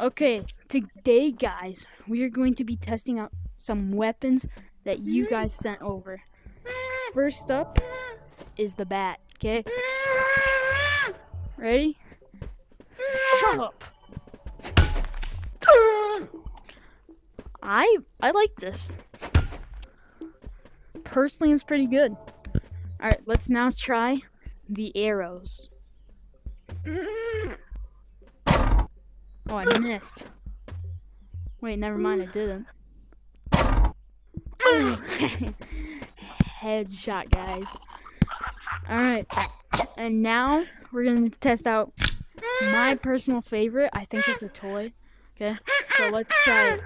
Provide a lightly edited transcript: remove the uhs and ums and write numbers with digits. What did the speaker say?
Okay, today, guys, we are going to be testing out some weapons that you guys sent over. First up is the bat, okay? Ready? Shut up! I like this. Personally, it's pretty good. Alright, let's now try the arrows. Oh, I missed. Wait, never mind, I didn't. Headshot, guys. Alright, and now we're gonna test out my personal favorite. I think it's a toy. Okay, so let's try it.